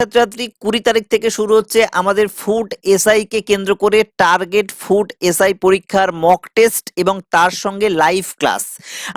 ছাত্রছাত্রী 20 তারিখ থেকে শুরু হচ্ছে আমাদের ফুড এসআই কে কেন্দ্র করে টার্গেট ফুড এসআই পরীক্ষার মক টেস্ট এবং তার সঙ্গে লাইভ ক্লাস।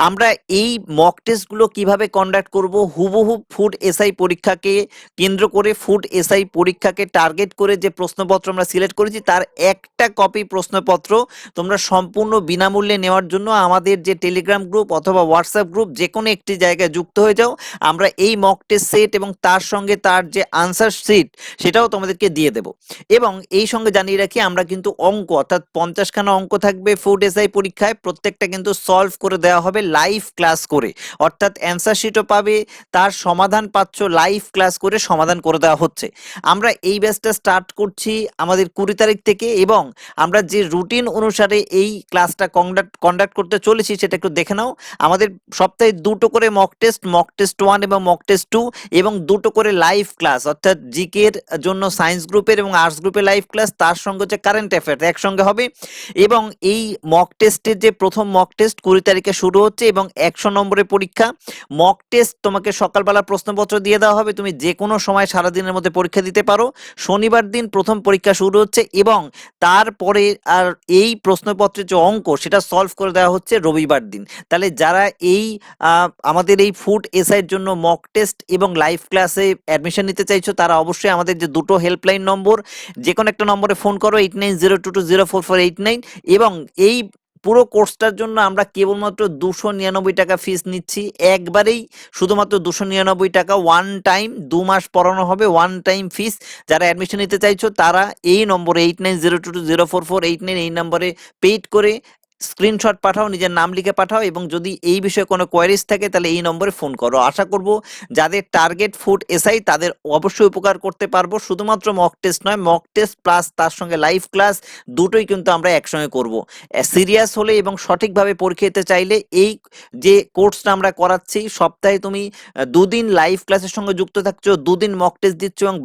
আমরা এই মক টেস্টগুলো কিভাবে কন্ডাক্ট করব, হুবহু ফুড এসআই পরীক্ষাকে কেন্দ্র করে ফুড এসআই পরীক্ষাকে টার্গেট করে যে প্রশ্নপত্র আমরা সিলেক্ট করেছি তার একটা কপি প্রশ্নপত্র তোমরা সম্পূর্ণ বিনামূল্যে নেওয়ার জন্য আমাদের যে টেলিগ্রাম গ্রুপ অথবা হোয়াটসঅ্যাপ গ্রুপ যে কোনো একটি জায়গায় যুক্ত হয়ে যাও। আমরা এই মক টেস্ট সেট এবং তার সঙ্গে তার যে আনসার শিট সেটাও তোমাদেরকে দিয়ে দেব। এবং এই সঙ্গে জানিয়ে রাখি আমরা কিন্তু অঙ্ক অর্থাৎ 50খানা অঙ্ক থাকবে ফুড এসআই পরীক্ষায়, প্রত্যেকটা কিন্তু সলভ করে দেওয়া হবে লাইভ ক্লাস করে, অর্থাৎ অ্যান্সার শিটও পাবে, তার সমাধান পাচ্ছ লাইভ ক্লাস করে সমাধান করে দেওয়া হচ্ছে। আমরা এই ব্যাচটা স্টার্ট করছি আমাদের 20 তারিখ থেকে এবং আমরা যে রুটিন অনুসারে এই ক্লাসটা কন্ডাক্ট করতে চলেছি সেটা একটু দেখে নাও। আমাদের সপ্তাহে 2টো করে মক টেস্ট 1 এবং মক টেস্ট 2 এবং 2টো করে লাইভ ক্লাস, অর্থাৎ জিকে এর জন্য সায়েন্স গ্রুপের এবং আর্টস গ্রুপের লাইভ ক্লাস, তার সঙ্গে হচ্ছে কারেন্ট অ্যাফেয়ার্স একসঙ্গে হবে। এবং এই মক টেস্টের যে প্রথম মক টেস্ট 20 তারিখে শুরু হচ্ছে এবং 100 নম্বরের পরীক্ষা। মক টেস্ট তোমাকে সকালবেলা প্রশ্নপত্র দিয়ে দেওয়া হবে, তুমি যে কোনো সময় সারাদিনের মধ্যে পরীক্ষা দিতে পারো। শনিবার দিন প্রথম পরীক্ষা শুরু হচ্ছে এবং তারপরে আর এই প্রশ্নপত্রের যে অঙ্ক সেটা সলভ করে দেওয়া হচ্ছে রবিবার দিন। তাহলে যারা এই আমাদের এই ফুড এসআইয়ের জন্য মক টেস্ট এবং লাইভ ক্লাসে অ্যাডমিশন নিতে চাইছো তারা অবশ্যই আমাদের যে দুটো হেল্পলাইন নম্বর, যে কোনো একটা নম্বরে ফোন করো 8902204489 এবং এই পুরো কোর্সটার জন্য আমরা কেবলমাত্র 299 টাকা ফিস নিচ্ছি, একবারেই শুধুমাত্র 299 টাকা, ওয়ান টাইম 2 মাস পড়ানো হবে, ওয়ান টাইম ফিস। যারা অ্যাডমিশন নিতে চাইছো তারা এই নম্বরে 8902204489 এই নম্বরে পেইড করে স্ক্রিনশট পাঠাও, নিজের নাম লিখে পাঠাও এবং যদি এই বিষয়ে কোনো কোয়ারিজ থাকে তাহলে এই নম্বরে ফোন করো। আশা করব যাদের টার্গেট ফুড এসআই তাদের অবশ্যই উপকার করতে পারবো। শুধুমাত্র মক টেস্ট নয়, মক টেস্ট প্লাস তার সঙ্গে লাইভ ক্লাস দুটোই কিন্তু আমরা একসঙ্গে করব। সিরিয়াস হলে এবং সঠিকভাবে পরীক্ষা দিতে চাইলে এই যে কোর্সটা আমরা করাচ্ছি, সপ্তাহে তুমি 2 দিন লাইভ ক্লাসের সঙ্গে যুক্ত থাকছো, 2 দিন মক টেস্ট দিচ্ছ এবং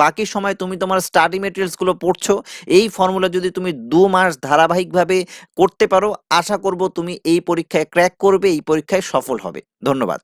বাকি সময় তুমি তোমার স্টাডি মেটেরিয়ালসগুলো পড়ছো। এই ফর্মুলা যদি তুমি 2 মাস ধারাবাহিকভাবে করতে পারো, আশা করব তুমি এই পরীক্ষায় ক্র্যাক করবে, এই পরীক্ষায় সফল হবে। ধন্যবাদ।